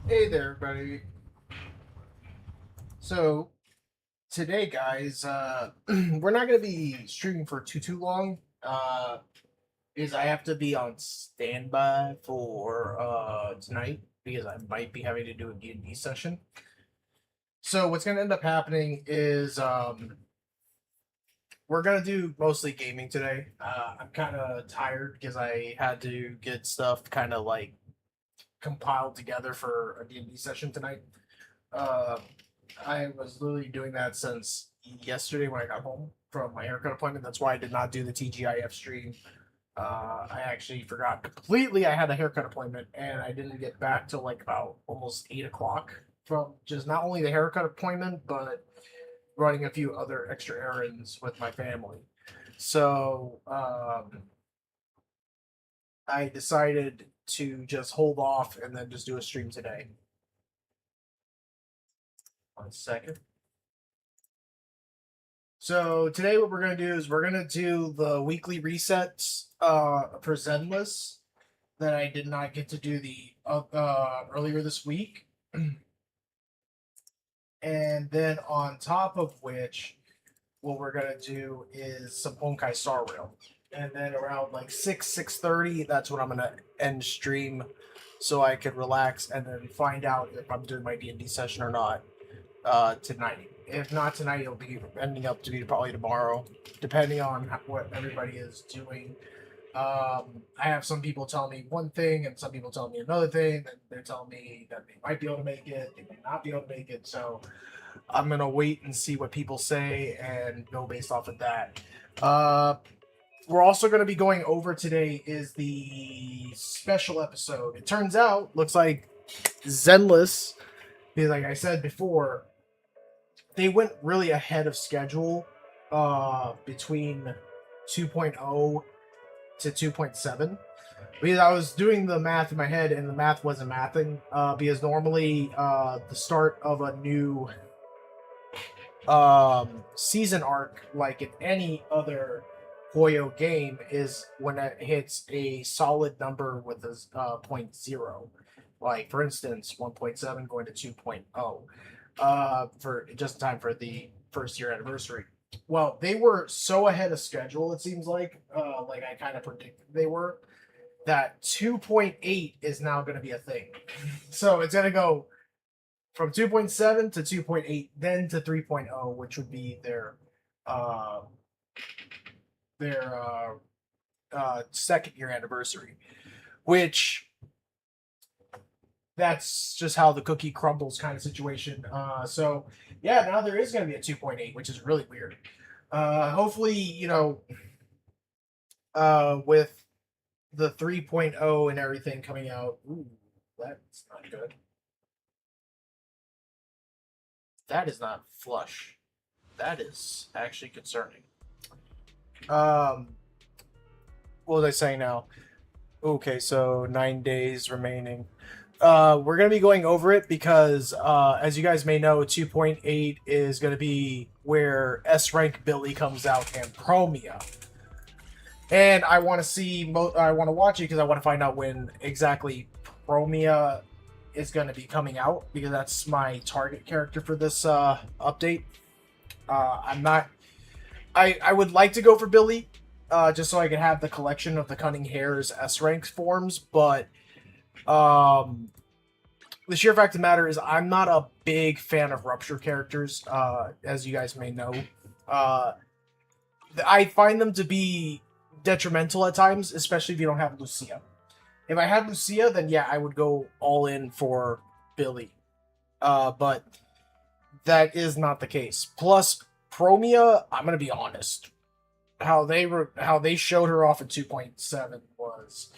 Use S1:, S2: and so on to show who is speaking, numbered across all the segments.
S1: Hey there, everybody. So today, guys, we're not gonna be streaming for too long, because I have to be on standby for tonight because I might be having to do a D&D session. So what's gonna end up happening is we're gonna do mostly gaming today. I'm kind of tired because I had to get stuff kind of like compiled together for a D&D session tonight. Uh, I was literally doing that since yesterday when I got home from my haircut appointment. That's why I did not do the TGIF stream. I actually forgot completely I had a haircut appointment, and I didn't get back till like about almost 8 o'clock from just not only the haircut appointment, but running a few other extra errands with my family. So I decided to just hold off and then just do a stream today. 1 second. So today what we're gonna do is we're gonna do the weekly resets for Zenless that I did not get to do the earlier this week. And then on top of which, what we're gonna do is some Honkai Star Rail. And then around like 6:30, that's when I'm gonna end stream so I could relax and then find out if I'm doing my D&D session or not tonight. If not tonight, it'll be ending up to be probably tomorrow, depending on what everybody is doing. I have some people tell me one thing, and some people tell me another thing. And they're telling me that they might be able to make it, they may not be able to make it. So I'm gonna wait and see what people say and go based off of that. Uh, we're also going to be going over today is the special episode. It turns out, looks like Zenless, because like I said before, they went really ahead of schedule between 2.0 to 2.7 because I was doing the math in my head and the math wasn't mathing because normally the start of a new season arc, like in any other Hoyo game, is when it hits a solid number with a point 0. Like, for instance, 1.7 going to 2.0 for just in time for the first year anniversary. Well, they were so ahead of schedule, it seems like I kind of predicted they were, that 2.8 is now going to be a thing. So it's going to go from 2.7 to 2.8, then to 3.0, which would be uh, their second year anniversary. Which that's just how the cookie crumbles kind of situation. So yeah, now there is going to be a 2.8, which is really weird. Hopefully, with the 3.0 and everything coming out, ooh, that's not good. That is not flush. That is actually concerning. Um, what was I saying now? Okay, so 9 days remaining. We're gonna be going over it because, as you guys may know, 2.8 is gonna be where S rank Billy comes out and Chromia. And I want to see, I want to watch it because I want to find out when exactly Chromia is going to be coming out because that's my target character for this update. I'm not. I would like to go for Billy, just so I can have the collection of the Cunning Hare's S rank forms, but um, the sheer fact of the matter is I'm not a big fan of Rupture characters, as you guys may know. Uh, I find them to be detrimental at times, especially if you don't have Lucia. If I had Lucia, then yeah, I would go all in for Billy. But that is not the case. Plus, Promia, I'm gonna be honest, how they showed her off in 2.7 was,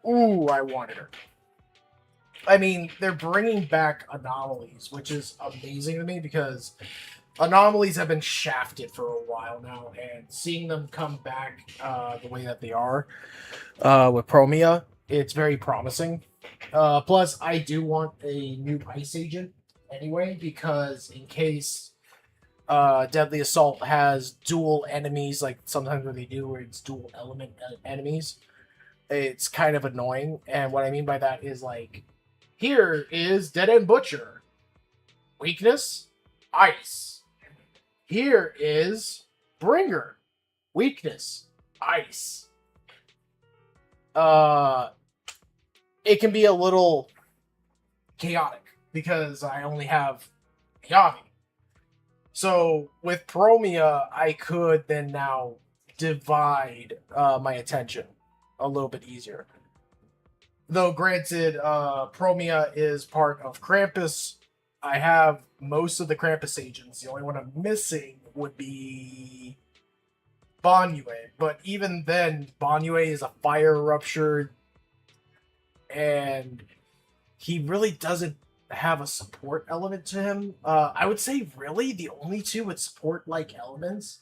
S1: ooh, I wanted her. I mean, they're bringing back anomalies, which is amazing to me because anomalies have been shafted for a while now, and seeing them come back the way that they are with Promia, it's very promising. Plus, I do want a new ice agent anyway, because in case Deadly Assault has dual enemies, like sometimes what they do, where it's dual element enemies, it's kind of annoying. And what I mean by that is like Here is Dead End Butcher. Weakness, ice. Here is Bringer. Weakness, ice. It can be a little chaotic because I only have Miyabi. So with Promia, I could then now divide my attention a little bit easier. Though granted, Promia is part of Krampus. I have most of the Krampus agents. The only one I'm missing would be Banyue. But even then, Banyue is a fire eruption, and he really doesn't have a support element to him. I would say really the only two with support-like elements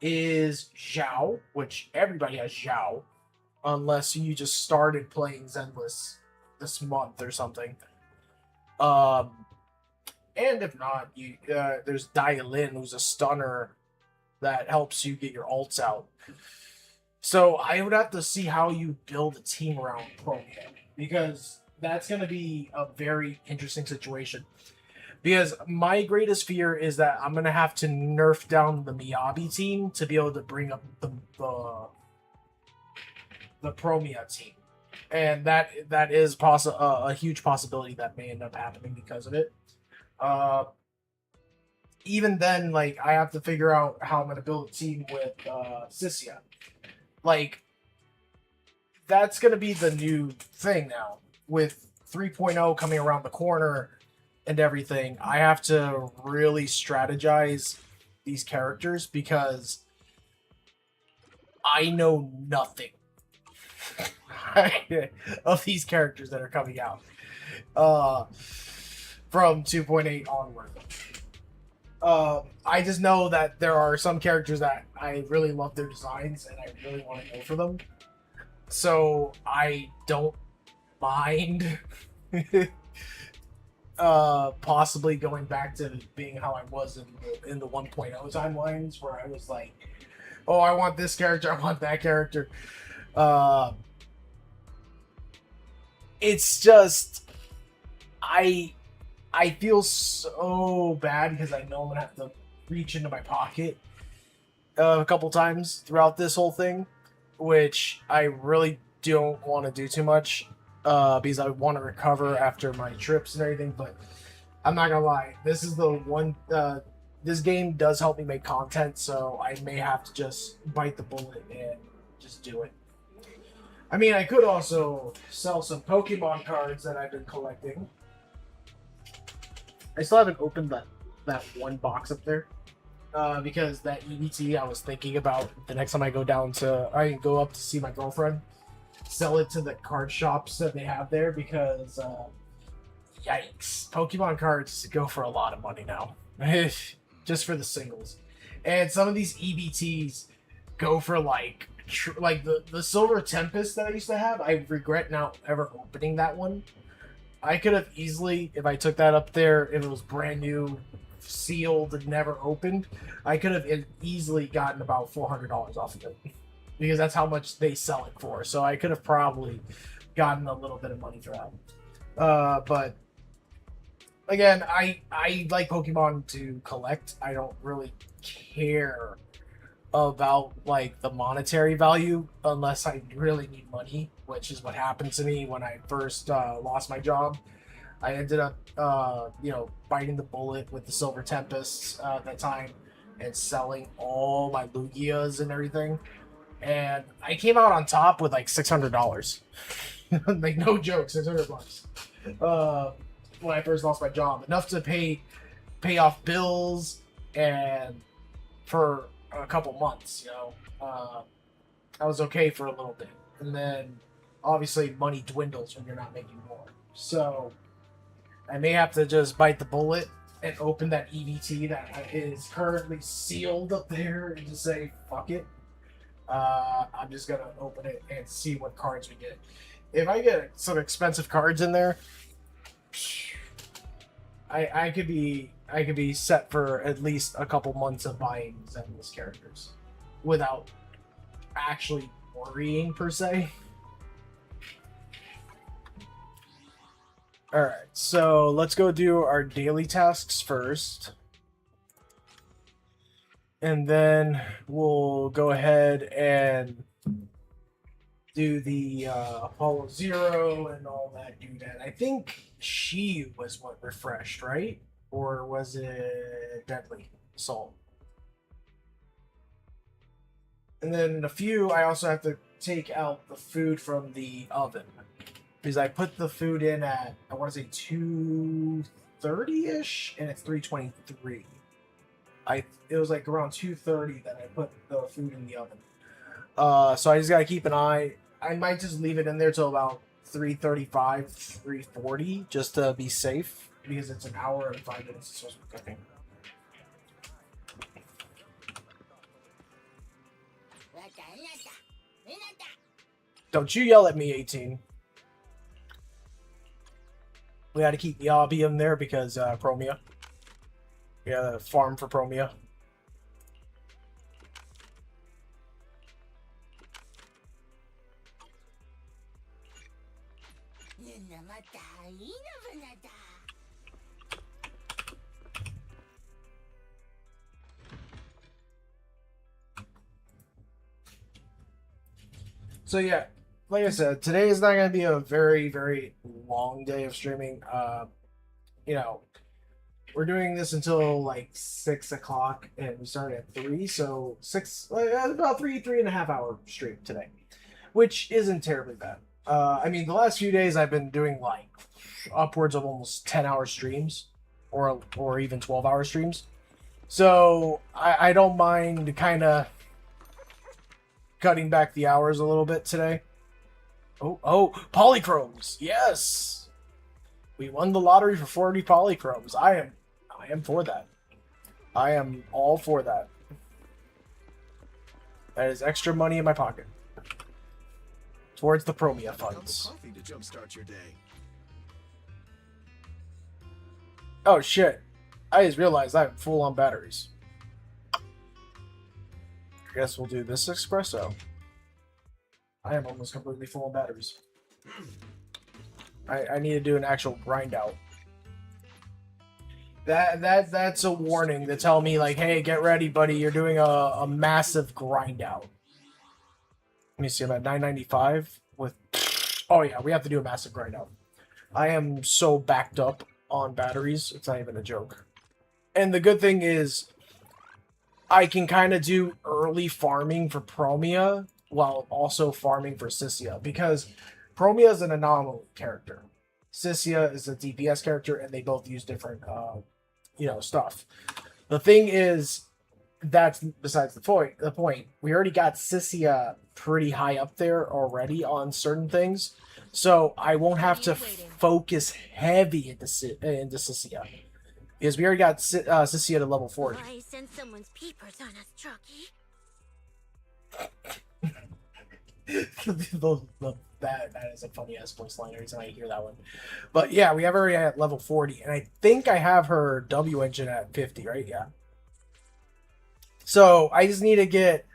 S1: is Zhao, which everybody has Zhao, unless you just started playing Zenless this month or something. And if not, there's Dialin, who's a stunner that helps you get your ults out. So I would have to see how you build a team around Promia, because that's going to be a very interesting situation. Because my greatest fear is that I'm going to have to nerf down the Miyabi team to be able to bring up the Promia team. And that is a huge possibility that may end up happening because of it. Even then, like, I have to figure out how I'm going to build a team with Sissia. Like, that's going to be the new thing now. With 3.0 coming around the corner and everything, I have to really strategize these characters because I know nothing of these characters that are coming out from 2.8 onward. I just know that there are some characters that I really love their designs and I really want to go for them. So I don't mind possibly going back to being how I was in the 1.0 timelines, where I was like, oh, I want this character, I want that character. It's just I feel so bad because I know I'm gonna have to reach into my pocket a couple times throughout this whole thing, which I really don't want to do too much because I want to recover after my trips and everything. But I'm not gonna lie, this is the one. This game does help me make content, so I may have to just bite the bullet and just do it. I mean, I could also sell some Pokemon cards that I've been collecting. I still haven't opened that one box up there because that EBT I was thinking about the next time I go up to see my girlfriend, sell it to the card shops that they have there because yikes, Pokemon cards go for a lot of money now, just for the singles, and some of these EBTs go for like the Silver Tempest that I used to have. I regret now ever opening that one. I could have easily, if I took that up there, if it was brand new, sealed, and never opened, I could have easily gotten about $400 off of it. Because that's how much they sell it for. So I could have probably gotten a little bit of money for that. But, again, I like Pokemon to collect. I don't really care about, like, the monetary value unless I really need money, which is what happened to me when I first lost my job. I ended up biting the bullet with the Silver Tempests at that time and selling all my Lugias and everything, and I came out on top with like $600. Like, no joke, $600 when I first lost my job, enough to pay off bills and for a couple months, I was okay for a little bit, and then obviously money dwindles when you're not making more. So I may have to just bite the bullet and open that EBT that is currently sealed up there and just say fuck it. I'm just gonna open it and see what cards we get. If I get some expensive cards in there, I could be set for at least a couple months of buying Zenless characters without actually worrying per se. All right, so let's go do our daily tasks first. And then we'll go ahead and do the Apollo Zero and all that doodad. I think she was what refreshed, right? Or was it Deadly Assault? And then a few, I also have to take out the food from the oven because I put the food in at I want to say 2:30 ish, and it's 3:23. It was like around 2:30 that I put the food in the oven. So I just gotta keep an eye. I might just leave it in there till about 3:35, 3:40, just to be safe because it's an hour and 5 minutes it's supposed to be cooking. Don't you yell at me, 18. We had to keep Yabi in there because Promia. We had a farm for Promia. So yeah, like I said, today is not going to be a very, very long day of streaming. You know, we're doing this until like 6 o'clock, and we started at 3, so about 3.5 hour stream today, which isn't terribly bad. I mean, the last few days I've been doing like upwards of almost 10-hour streams, or even 12-hour streams. So I don't mind kind of cutting back the hours a little bit today. Oh, polychromes. Yes. We won the lottery for 40 polychromes. I am for that. I am all for that. That is extra money in my pocket. Towards the Promia funds.
S2: Coffee to jumpstart your day.
S1: Oh shit. I just realized I have full on batteries. I guess we'll do this espresso. I am almost completely full of batteries. I need to do an actual grind out. That's a warning to tell me like, hey, get ready, buddy. You're doing a massive grind out. Let me see. I'm at 995 with. Oh yeah, we have to do a massive grind out. I am so backed up on batteries. It's not even a joke. And the good thing is, I can kind of do early farming for Promia while also farming for Cyssia, because Promia is an anomaly character. Cyssia is a DPS character, and they both use different, stuff. The thing is, that's besides the point. We already got Cyssia pretty high up there already on certain things, so I won't have to focus heavy into Cyssia. Because we already got Cyssia to level 40.
S3: I send someone's peepers on us, Trucky.
S1: that is a funny ass voice line every time I hear that one. But yeah, we have her at level 40, and I think I have her W engine at 50, right? Yeah. So I just need to get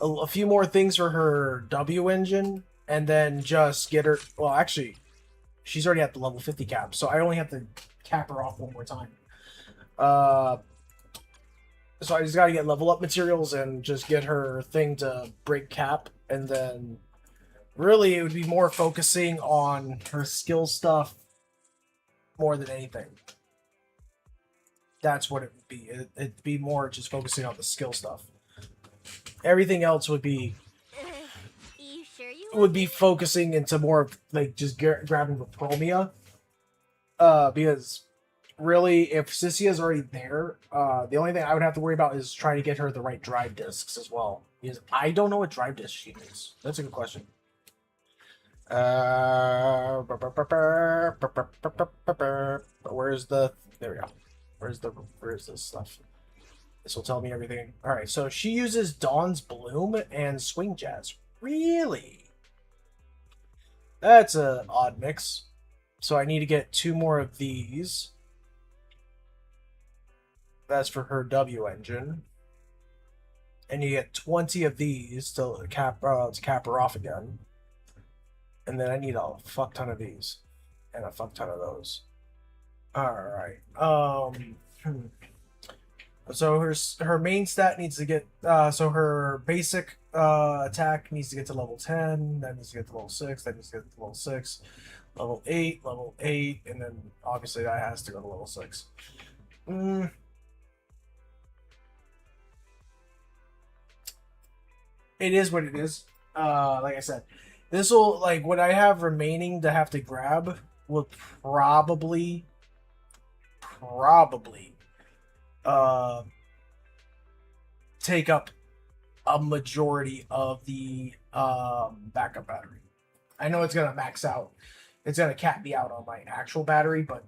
S1: a few more things for her W engine, and then just get her. Well, actually, she's already at the level 50 cap, so I only have to cap her off one more time. So I just gotta get level up materials and just get her thing to break cap, and then really it would be more focusing on her skill stuff more than anything. That's what it would be. It'd be more just focusing on the skill stuff. Everything else would be
S3: You sure you
S1: would be focusing into more of like just grabbing the Promia. Because really, if Cyssia is already there, the only thing I would have to worry about is trying to get her the right drive discs as well. Because I don't know what drive disc she is. That's a good question. Where's the? There we go. Where's this stuff? This will tell me everything. All right, so she uses Dawn's Bloom and Swing Jazz. Really? That's an odd mix. So I need to get 2 more of these. That's for her W engine. And you get 20 of these to cap her off again. And then I need a fuck ton of these. and a fuck ton of those. All right. So her main stat needs to get so her basic attack needs to get to level 10, that needs to get to level 6, that needs to get to level 6, level 8, and then obviously that has to go to level 6. It is what it is. Like I said, this will, like, what I have remaining to have to grab will probably uh take up a majority of the backup battery. I know it's gonna max out. It's gonna cap me out on my actual battery, but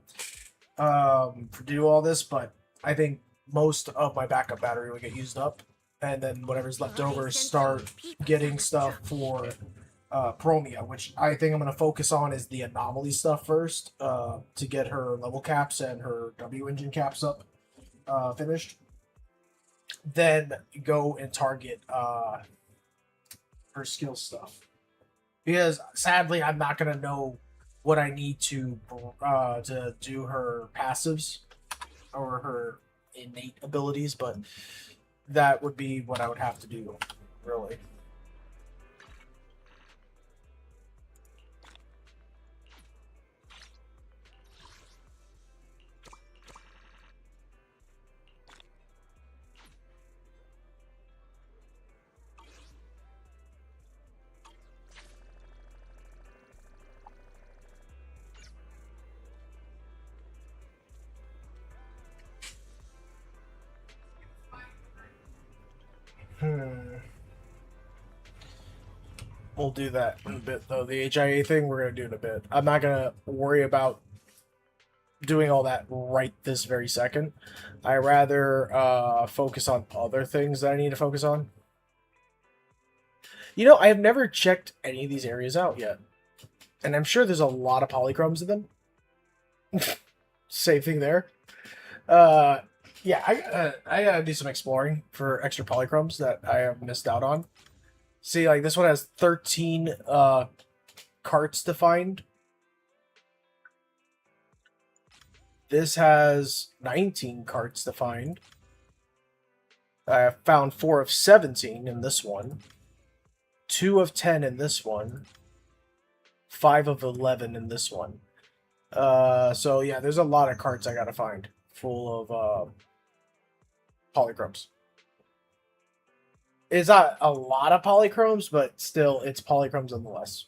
S1: to do all this, but I think most of my backup battery will get used up, and then whatever's left over start getting stuff for Promia, which I think I'm gonna focus on is the anomaly stuff first, to get her level caps and her W engine caps up finished. Then go and target her skill stuff, because sadly I'm not gonna know what I need to do her passives or her innate abilities, but that would be what I would have to do, really. We'll do that in a bit, though. The HIA thing, we're going to do in a bit. I'm not going to worry about doing all that right this very second. I rather focus on other things that I need to focus on. You know, I have never checked any of these areas out yet. And I'm sure there's a lot of polychromes in them. Same thing there. Yeah, I gotta do some exploring for extra polychromes that I have missed out on. See, like, this one has 13 carts to find. This has 19 carts to find. I have found 4 of 17 in this one. 2 of 10 in this one. 5 of 11 in this one. So yeah, there's a lot of carts I gotta find full of polychromes. It's not a lot of polychromes, but still, it's polychromes nonetheless.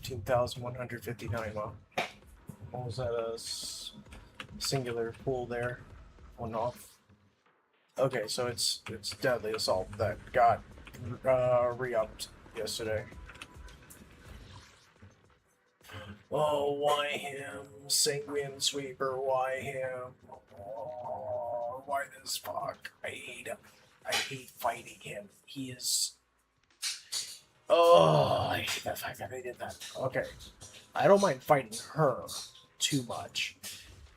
S1: $15,159. Well, what was that? A singular pool there, one off. Okay, so it's Deadly Assault that got re-upped yesterday. Oh, why him? Sanguine Sweeper, why him? Oh, why this fuck? I hate him. I hate fighting him. He is... Oh, I hate the fact that they did that. Okay. I don't mind fighting her too much.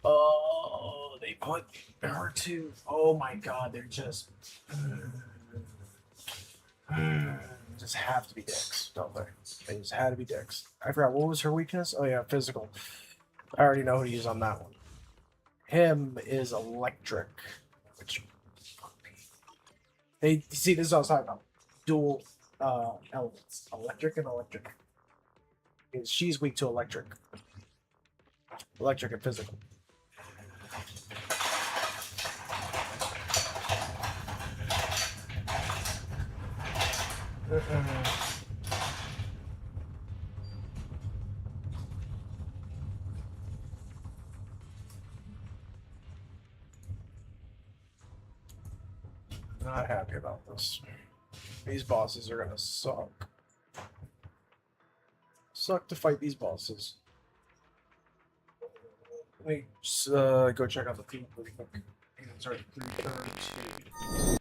S1: Oh, they put her to... Oh my god, they're just... just have to be dicks, don't they? They just had to be dicks. I forgot, what was her weakness? Oh yeah, physical. I already know who to use on that one. Him is electric. Which... They see, this is what I was talking about. Dual elements. Electric and electric. She's weak to electric. Electric and physical. Not happy about this. These bosses are gonna suck. Suck to fight these bosses. Let me just go check out the feed really quick. It's already 3:32.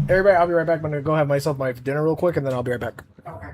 S1: Everybody, I'll be right back. I'm gonna go have myself my dinner real quick, and then I'll be right back.
S2: Okay.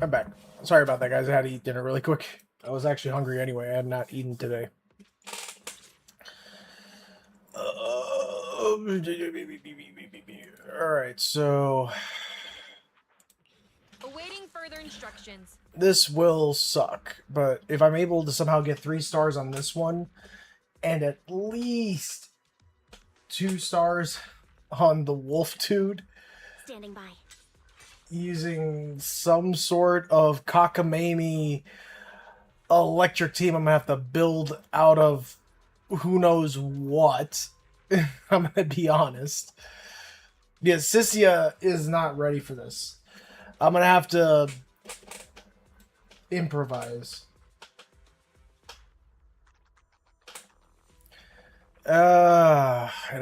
S1: I'm back. Sorry about that, guys. I had to eat dinner really quick. I was actually hungry anyway. I had not eaten today. Alright, so...
S2: Awaiting further instructions.
S1: This will suck, but if I'm able to somehow get 3 stars on this one, and at least 2 stars on the Wolf Dude,
S3: Standing by.
S1: using some sort of cockamamie electric team I'm gonna have to build out of who knows what. I'm gonna be honest. Yeah, Sissia is not ready for this. I'm gonna have to improvise. And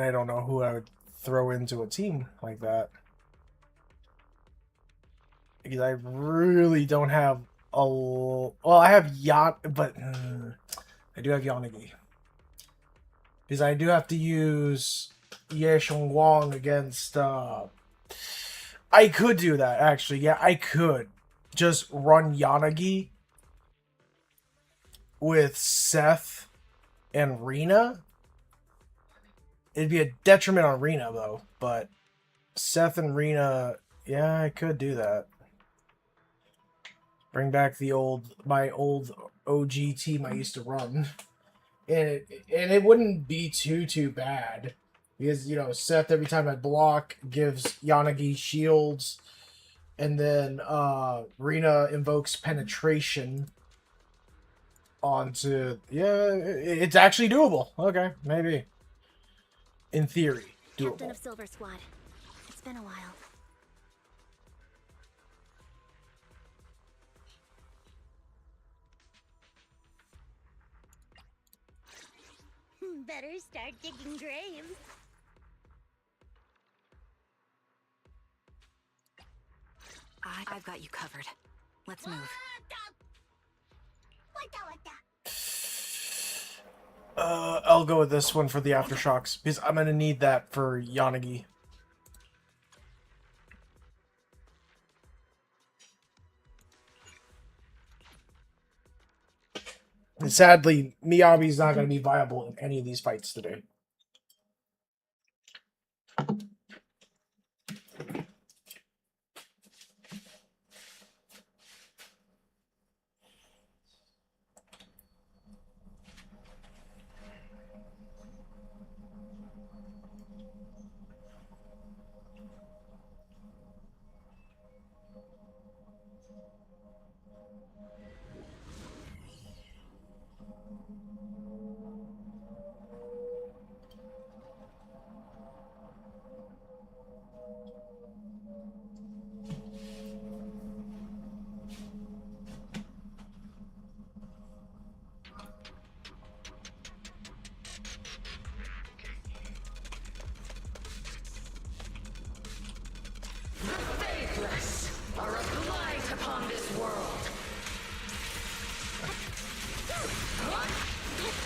S1: I don't know who I would throw into a team like that. Because I really don't have a... Well, I have but I do have Yanagi. Because I do have to use Ye Wang against... I could do that, actually. Yeah, I could. Just run Yanagi with Seth and Rina. It'd be a detriment on Rina, though. But Seth and Rina... Yeah, I could do that. Bring back my old OG team I used to run. And it wouldn't be too bad. Because, you know, Seth, every time I block, gives Yanagi shields. And then Rina invokes penetration onto... Yeah, it's actually doable. Okay, maybe. In theory, doable.
S3: Captain of Silver Squad. It's been a while. Better start digging graves.
S2: I've got you covered. Let's move.
S1: I'll go with this one for the aftershocks because I'm gonna need that for Yanagi. And sadly, Miyabi's not gonna be viable in any of these fights today.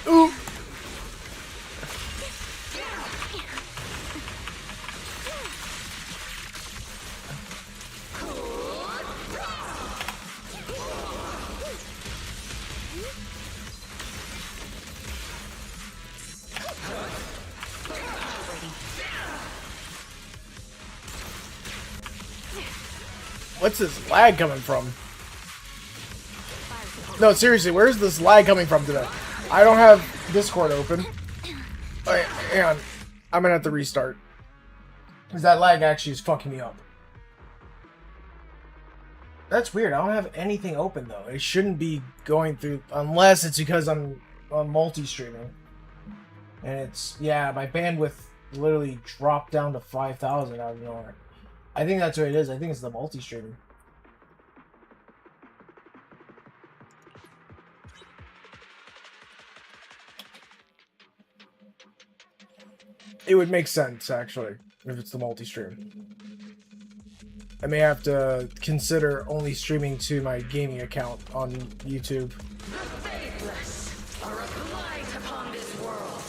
S1: Ooh. What's this lag coming from? No, seriously, where's this lag coming from today? I don't have Discord open. Alright, hang on. I'm gonna have to restart. Because that lag actually is fucking me up. That's weird. I don't have anything open, though. It shouldn't be going through... Unless it's because I'm multi-streaming. And it's... Yeah, my bandwidth literally dropped down to 5,000 out of nowhere. I think that's what it is. I think it's the multi-streaming. It would make sense, actually, if it's the multi-stream. I may have to consider only streaming to my gaming account on YouTube.
S4: The faithless are a blight upon this world.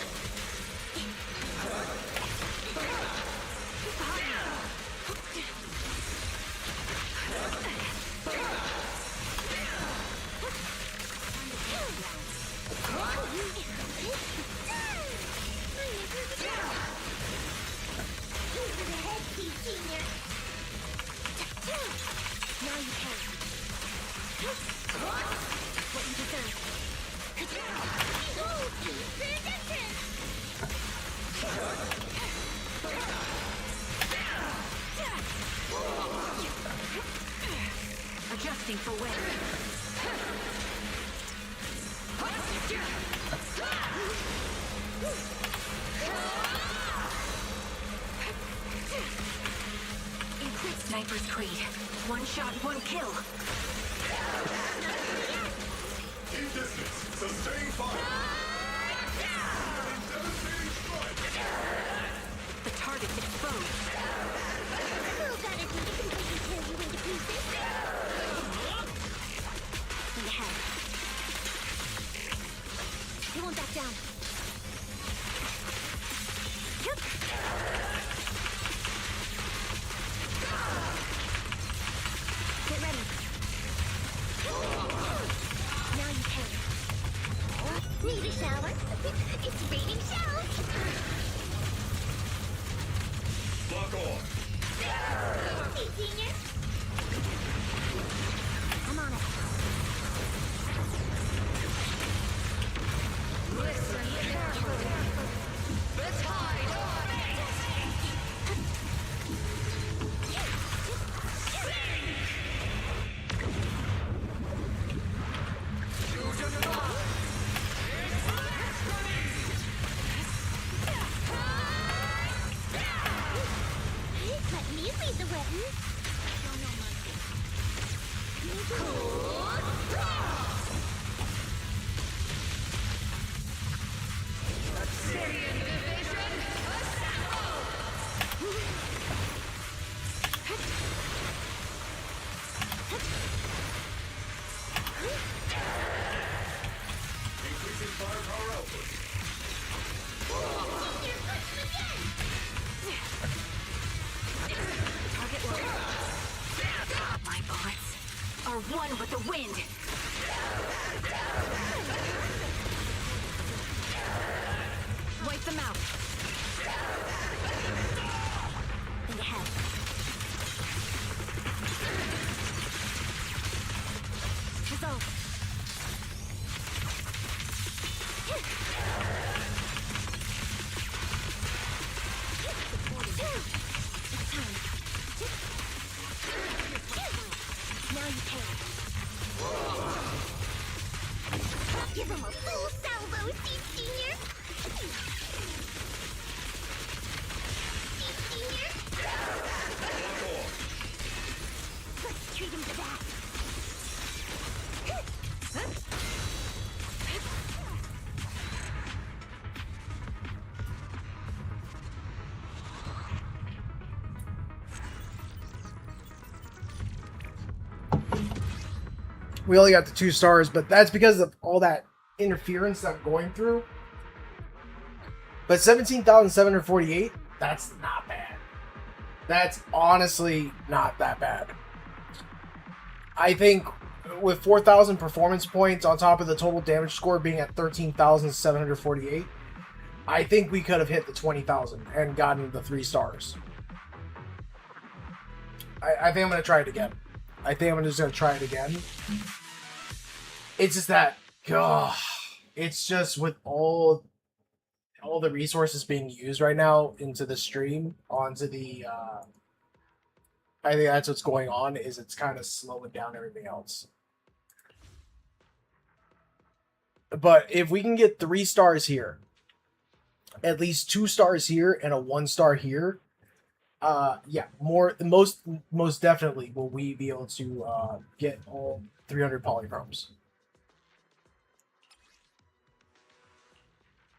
S2: Testing for wind. Sniper's Creed. One shot, one kill.
S5: Keep distance. Sustain fire. Devastating strike.
S2: The target's exposed.
S3: Who got a duty completely tear you into pieces? In the head. He won't back down. Yep. Get ready. Now you can. Need a shower? It's raining showers.
S5: Lock on.
S3: Hey, Senior. I'm on it.
S4: Listen carefully. The tide.
S3: Let me lead the weapon.
S4: Obsidian Division, assemble!
S5: Increasing firepower output.
S2: Target low. My bullets are one with the wind. Wipe them out.
S3: In the head. Resolve. It's time. Now you can. Give him a full salvo, Steve Senior. Steve Senior.
S5: Lock on.
S3: Let's treat him to that.
S1: We only got the 2 stars, but that's because of all that interference that I'm going through. But 17,748, that's not bad. That's honestly not that bad. I think with 4,000 performance points on top of the total damage score being at 13,748, I think we could have hit the 20,000 and gotten the 3 stars. I think I'm going to try it again. I think I'm just going to try it again. It's just that, it's just with all the resources being used right now into the stream, onto the, I think that's what's going on, is it's kind of slowing down everything else. But if we can get 3 stars here, at least 2 stars here and a 1 star here, yeah, most definitely will we be able to get all 300 polychromes.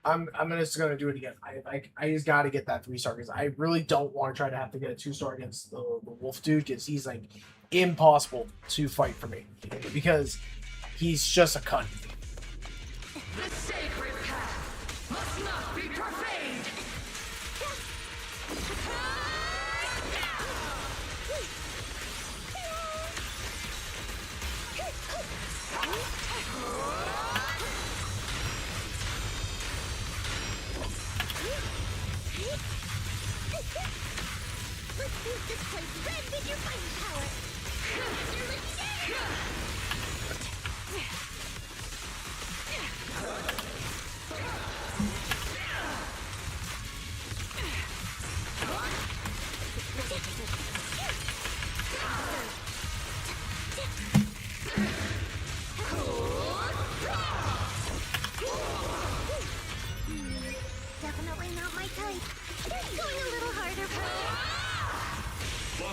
S1: I'm just gonna do it again. I just gotta get that 3 star because I really don't want to try to have to get a 2 star against the wolf dude because he's like impossible to fight for me because he's just a cunt.
S4: The sacred path must not be profaned!
S3: Let's paint this place red with your fighting power. You're legendary.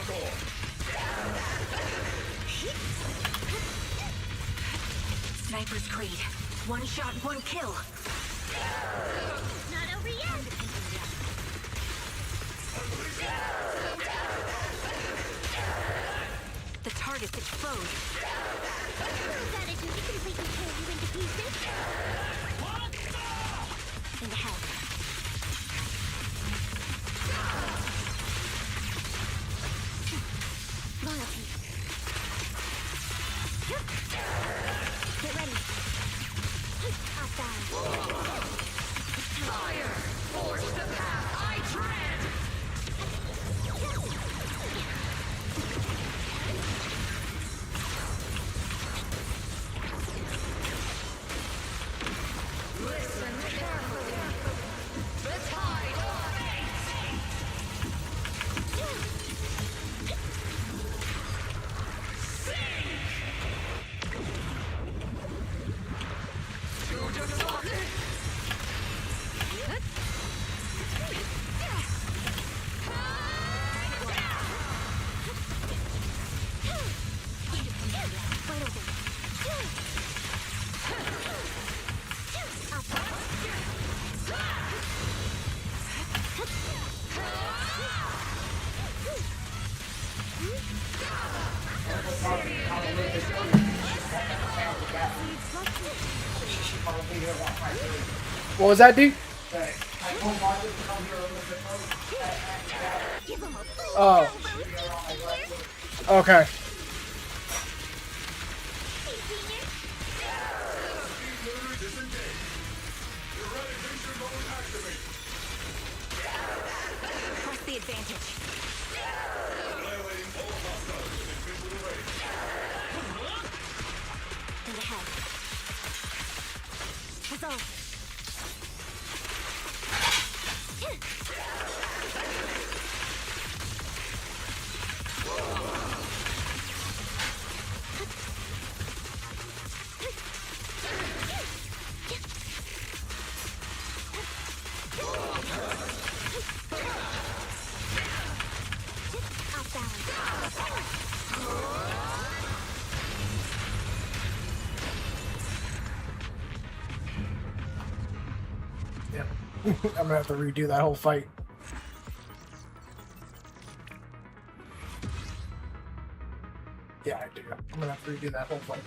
S5: Lock on.
S2: Sniper's Creed. One shot, one kill.
S3: Not over yet.
S2: The target's exposed.
S3: That is you completely tear you into pieces.
S2: In the head.
S3: Loyalty. Get ready. Up down.
S4: Fire! Force the path I tread! Listen carefully. The tide of fate! To defend it!
S1: What was that, dude?
S3: Give him a full
S1: Oh,
S3: elbow.
S1: okay.
S3: Hey, Junior.
S5: Artillery disengage. Eradication mode activate.
S2: Press the advantage.
S5: Annihilating all hostiles within visual range.
S2: In the head.
S3: Resolve. Off balance.
S1: Yep. I'm gonna have to redo that whole fight. Yeah, I do. I'm gonna have to redo that whole fight.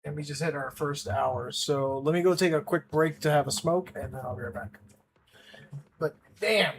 S1: And we just hit our first hour, so let me go take a quick break to have a smoke, and then I'll be right back. But damn,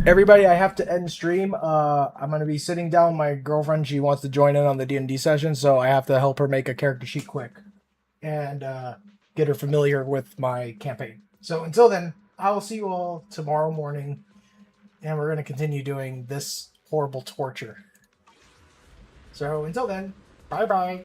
S1: everybody, I have to end stream. I'm gonna be sitting down. My girlfriend, she wants to join in on the D&D session, so I have to help her make a character sheet quick and get her familiar with my campaign. So until then, I will see you all tomorrow morning, and we're gonna continue doing this horrible torture. So until then, bye bye.